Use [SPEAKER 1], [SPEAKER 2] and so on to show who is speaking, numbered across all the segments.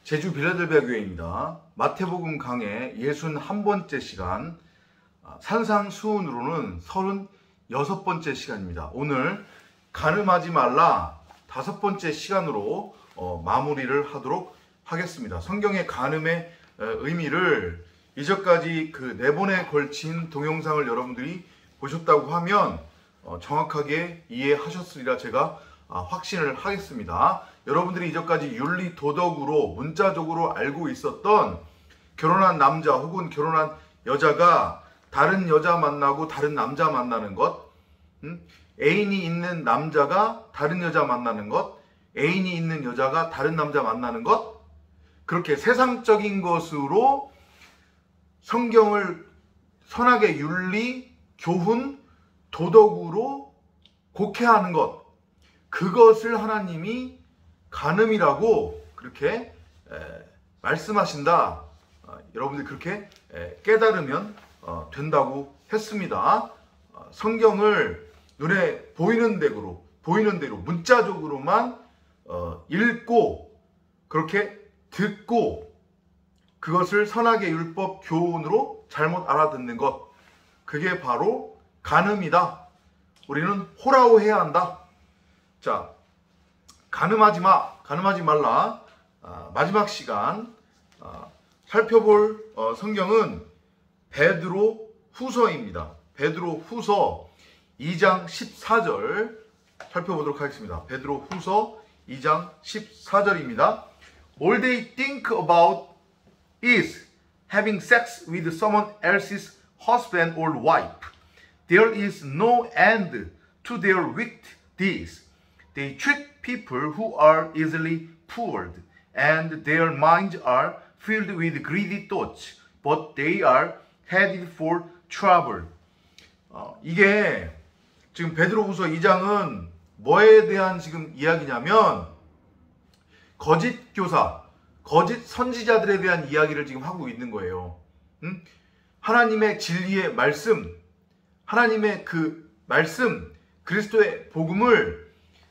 [SPEAKER 1] 제주 빌라델비아 교회입니다. 마태복음 강해 61번째 시간, 산상수훈으로는 36번째 시간입니다. 오늘 간음하지 말라 5번째 시간으로 마무리를 하도록 하겠습니다. 성경의 간음의 의미를 이전까지 그 4번에 걸친 동영상을 여러분들이 보셨다고 하면 정확하게 이해하셨으리라 제가 확신을 하겠습니다. 여러분들이 이전까지 윤리 도덕으로 문자적으로 알고 있었던 결혼한 남자 혹은 결혼한 여자가 다른 여자 만나고 다른 남자 만나는 것, 애인이 있는 남자가 다른 여자 만나는 것, 애인이 있는 여자가 다른 남자 만나는 것, 그렇게 세상적인 것으로 성경을 선하게 윤리, 교훈, 도덕으로 곡해하는 것, 그것을 하나님이 간음이라고 그렇게 말씀하신다. 여러분들이 그렇게 깨달으면 된다고 했습니다. 성경을 눈에 보이는 대로 문자적으로만 읽고 그렇게 듣고 그것을 선하게 율법 교훈으로 잘못 알아듣는 것, 그게 바로 간음이다. 우리는 호라호해야 한다. 자, 간음하지 말라. 마지막 시간 살펴볼 성경은 베드로 후서입니다. 베드로 후서 2장 14절 살펴보도록 하겠습니다. 베드로 후서 2장 14절입니다. All they think about is having sex with someone else's husband or wife. There is no end to their wicked deeds. They trick people who are easily fooled, and their minds are filled with greedy thoughts, but they are headed for trouble. 이게 지금 베드로후서 2장은 뭐에 대한 지금 이야기냐면 거짓 교사, 거짓 선지자들에 대한 이야기를 지금 하고 있는 거예요. 하나님의 진리의 말씀, 하나님의 그 말씀, 그리스도의 복음을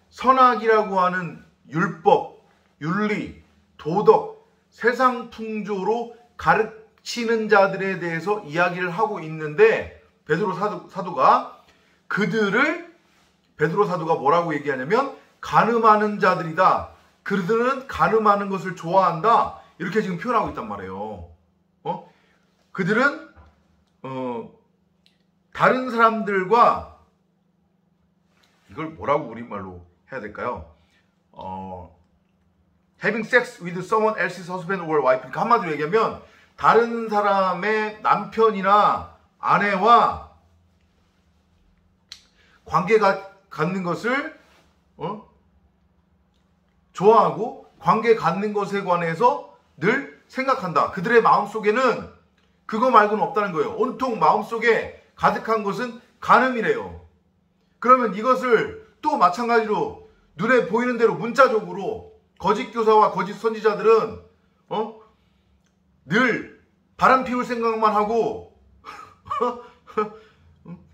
[SPEAKER 1] 선악이라고 하는 율법, 윤리, 도덕, 세상 풍조로 가르치는 자들에 대해서 이야기를 하고 있는데 베드로 사도가 뭐라고 얘기하냐면 간음하는 자들이다. 그들은 간음하는 것을 좋아한다. 이렇게 지금 표현하고 있단 말이에요. 그들은 다른 사람들과 이걸 뭐라고 우리말로 해야 될까요? Having sex with someone else's husband or wife. 그러니까 한마디로 얘기하면 다른 사람의 남편이나 아내와 관계가 갖는 것을 좋아하고 관계 갖는 것에 관해서 늘 생각한다. 그들의 마음속에는 그거 말고는 없다는 거예요. 온통 마음속에 가득한 것은 간음이래요. 그러면 이것을 또 마찬가지로 눈에 보이는 대로 문자적으로 거짓 교사와 거짓 선지자들은 늘 바람 피울 생각만 하고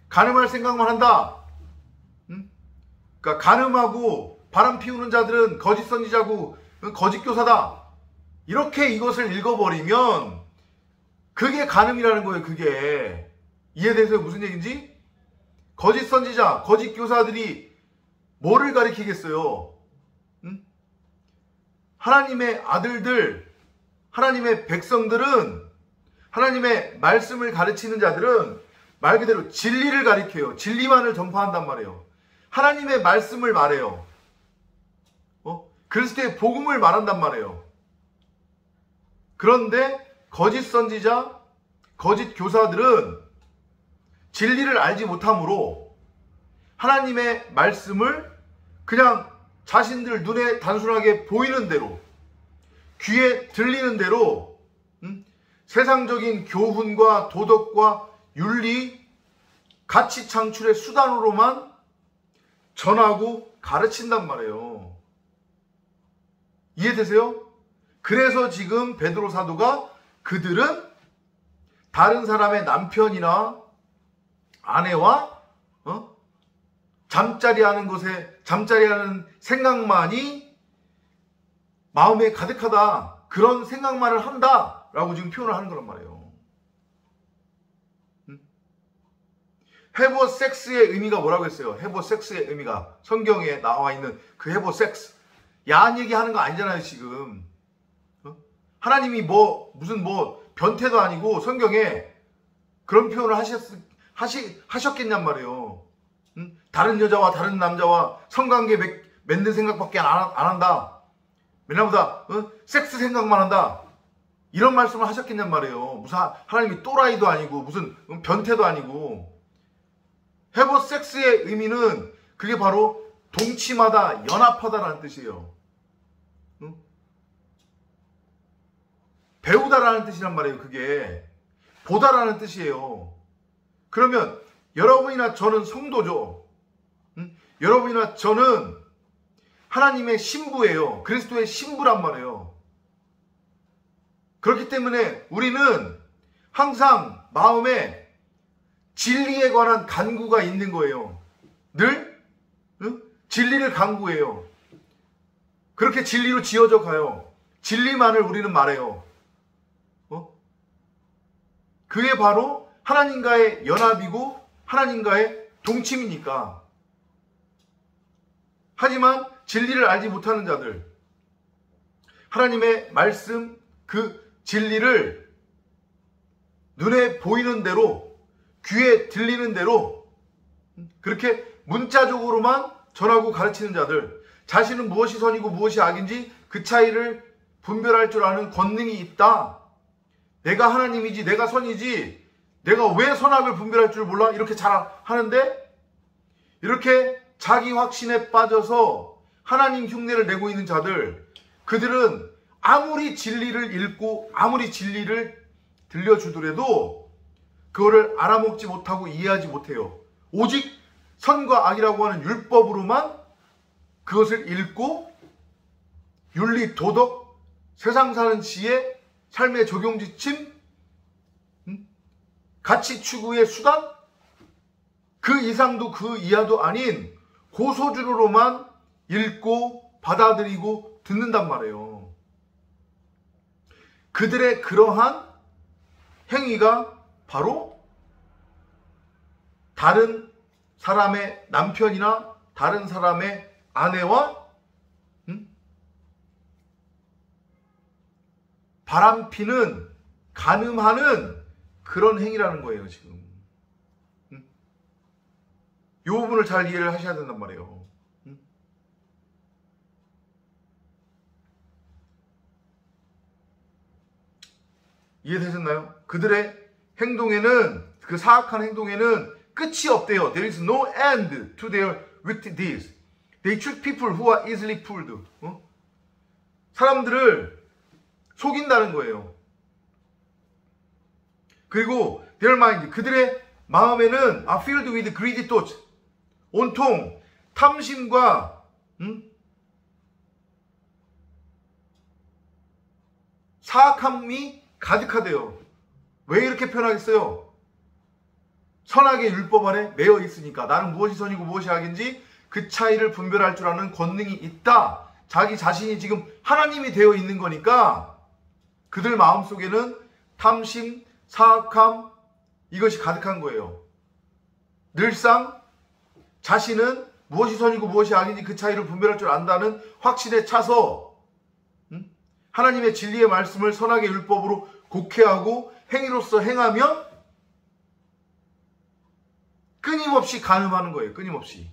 [SPEAKER 1] 간음할 생각만 한다. 그러니까 간음하고 바람 피우는 자들은 거짓 선지자고 거짓 교사다. 이렇게 이것을 읽어버리면 그게 간음이라는 거예요. 그게 이해되세요? 무슨 얘기인지? 거짓 선지자, 거짓 교사들이 뭐를 가리키겠어요? 하나님의 아들들, 하나님의 백성들은, 하나님의 말씀을 가르치는 자들은 말 그대로 진리를 가리켜요. 진리만을 전파한단 말이에요. 하나님의 말씀을 말해요. 그리스도의 복음을 말한단 말이에요. 그런데 거짓 선지자, 거짓 교사들은 진리를 알지 못함으로 하나님의 말씀을 그냥 자신들 눈에 단순하게 보이는 대로, 귀에 들리는 대로 세상적인 교훈과 도덕과 윤리, 가치 창출의 수단으로만 전하고 가르친단 말이에요. 이해되세요? 그래서 지금 베드로 사도가 그들은 다른 사람의 남편이나 아내와 잠자리하는 생각만이 마음에 가득하다. 그런 생각만을 한다라고 지금 표현을 하는 거란 말이에요. have a sex의 의미가 뭐라고 했어요? have a sex의 의미가 성경에 나와 있는 그 have a sex, 야한 얘기 하는 거 아니잖아요 지금. 하나님이 무슨 변태도 아니고 성경에 그런 표현을 하셨겠냔 말이에요. 다른 여자와 다른 남자와 성관계 맺는 생각밖에 안 한다. 맨날보다 섹스 생각만 한다. 이런 말씀을 하셨겠냔 말이에요. 무슨 하나님이 또라이도 아니고 무슨 변태도 아니고. have a sex의 의미는 그게 바로 동침하다, 연합하다라는 뜻이에요. 배우다라는 뜻이란 말이에요. 그게 보다라는 뜻이에요. 그러면 여러분이나 저는 성도죠. 여러분이나 저는 하나님의 신부예요. 그리스도의 신부란 말이에요. 그렇기 때문에 우리는 항상 마음에 진리에 관한 간구가 있는 거예요. 늘 진리를 간구해요. 그렇게 진리로 지어져 가요. 진리만을 우리는 말해요. 그게 바로 하나님과의 연합이고 하나님과의 동침이니까. 하지만 진리를 알지 못하는 자들, 하나님의 말씀 그 진리를 눈에 보이는 대로, 귀에 들리는 대로 그렇게 문자적으로만 전하고 가르치는 자들, 자신은 무엇이 선이고 무엇이 악인지 그 차이를 분별할 줄 아는 권능이 있다. 내가 하나님이지, 내가 선이지, 내가 왜 선악을 분별할 줄 몰라? 이렇게 잘 하는데, 이렇게 자기 확신에 빠져서 하나님 흉내를 내고 있는 자들, 그들은 아무리 진리를 읽고 아무리 진리를 들려주더라도 그거를 알아먹지 못하고 이해하지 못해요. 오직 선과 악이라고 하는 율법으로만 그것을 읽고 윤리, 도덕, 세상 사는 지혜, 삶의 적용지침, 가치 추구의 수단, 그 이상도 그 이하도 아닌 고소주로만 읽고 받아들이고 듣는단 말이에요. 그들의 그러한 행위가 바로 다른 사람의 남편이나 다른 사람의 아내와 바람피는, 간음하는 그런 행위라는 거예요, 지금. 이 부분을 잘 이해를 하셔야 된단 말이에요. 이해되셨나요? 그들의 행동에는, 그 사악한 행동에는 끝이 없대요. There is no end to their wicked deeds. They trick people who are easily fooled. 사람들을 속인다는 거예요. 그리고 their mind, 그들의 마음에는 are filled with greedy thoughts. 온통 탐심과 사악함이 가득하대요. 왜 이렇게 표현하겠어요? 선악의 율법 아래 매여 있으니까. 나는 무엇이 선이고 무엇이 악인지 그 차이를 분별할 줄 아는 권능이 있다. 자기 자신이 지금 하나님이 되어 있는 거니까 그들 마음속에는 탐심, 사악함, 이것이 가득한 거예요. 늘상 자신은 무엇이 선이고 무엇이 악인지 그 차이를 분별할 줄 안다는 확신에 차서 하나님의 진리의 말씀을 선악의 율법으로 곡해하고 행위로서 행하며 끊임없이 간음하는 거예요. 끊임없이.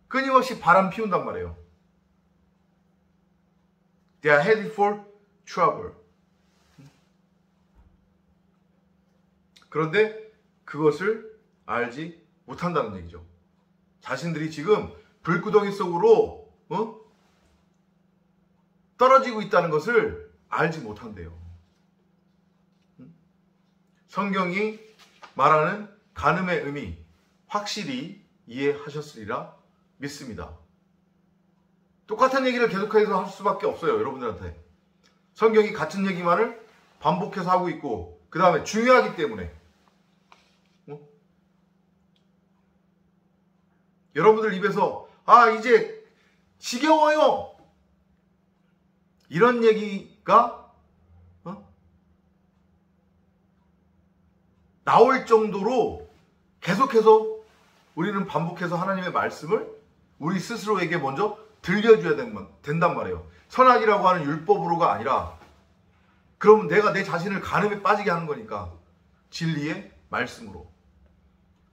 [SPEAKER 1] 끊임없이 바람 피운단 말이에요. They are headed for trouble. 그런데 그것을 알지 못한다는 얘기죠. 자신들이 지금 불구덩이 속으로 떨어지고 있다는 것을 알지 못한대요. 성경이 말하는 간음의 의미 확실히 이해하셨으리라 믿습니다. 똑같은 얘기를 계속해서 할 수밖에 없어요. 여러분들한테. 성경이 같은 얘기만을 반복해서 하고 있고 그 다음에 중요하기 때문에 여러분들 입에서 이제 지겨워요. 이런 얘기가 나올 정도로 계속해서 우리는 반복해서 하나님의 말씀을 우리 스스로에게 먼저 들려줘야 된단 말이에요. 선악이라고 하는 율법으로가 아니라, 그러면 내가 내 자신을 간음에 빠지게 하는 거니까 진리의 말씀으로.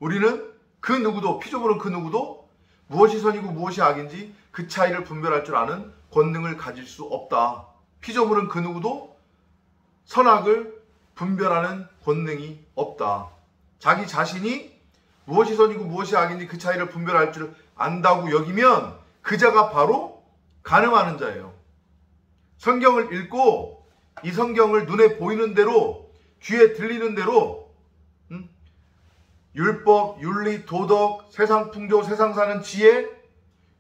[SPEAKER 1] 우리는 그 누구도, 피조물은 그 누구도 무엇이 선이고 무엇이 악인지 그 차이를 분별할 줄 아는 권능을 가질 수 없다. 피조물은 그 누구도 선악을 분별하는 권능이 없다. 자기 자신이 무엇이 선이고 무엇이 악인지 그 차이를 분별할 줄 안다고 여기면 그 자가 바로 간음하는 자예요. 성경을 읽고 이 성경을 눈에 보이는 대로, 귀에 들리는 대로 율법, 윤리, 도덕, 세상 풍조, 세상 사는 지혜,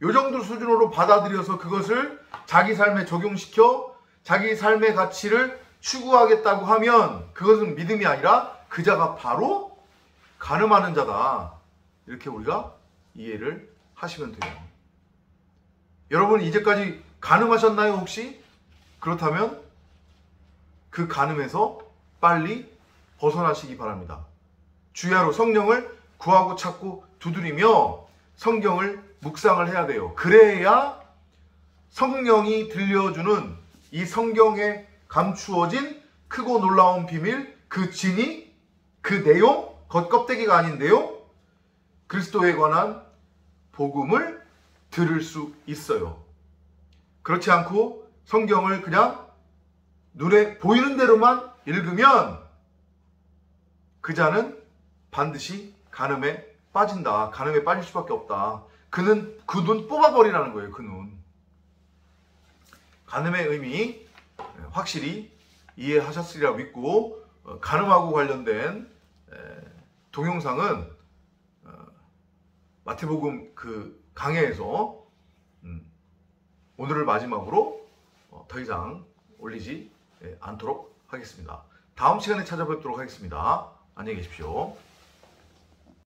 [SPEAKER 1] 요 정도 수준으로 받아들여서 그것을 자기 삶에 적용시켜 자기 삶의 가치를 추구하겠다고 하면 그것은 믿음이 아니라 그 자가 바로 간음하는 자다. 이렇게 우리가 이해를 하시면 돼요. 여러분, 이제까지 간음하셨나요, 혹시? 그렇다면 그 간음에서 빨리 벗어나시기 바랍니다. 주야로 성령을 구하고 찾고 두드리며 성경을 묵상을 해야 돼요. 그래야 성령이 들려주는 이 성경에 감추어진 크고 놀라운 비밀, 그 진리, 그 내용, 겉껍데기가 아닌데요, 그리스도에 관한 복음을 들을 수 있어요. 그렇지 않고 성경을 그냥 눈에 보이는 대로만 읽으면 그 자는 반드시 간음에 빠진다. 간음에 빠질 수밖에 없다. 그는 그 눈 뽑아버리라는 거예요. 그 눈. 간음의 의미 확실히 이해하셨으리라 믿고, 간음하고 관련된 동영상은 마태복음 그 강해에서 오늘을 마지막으로 더 이상 올리지 않도록 하겠습니다. 다음 시간에 찾아뵙도록 하겠습니다. 안녕히 계십시오.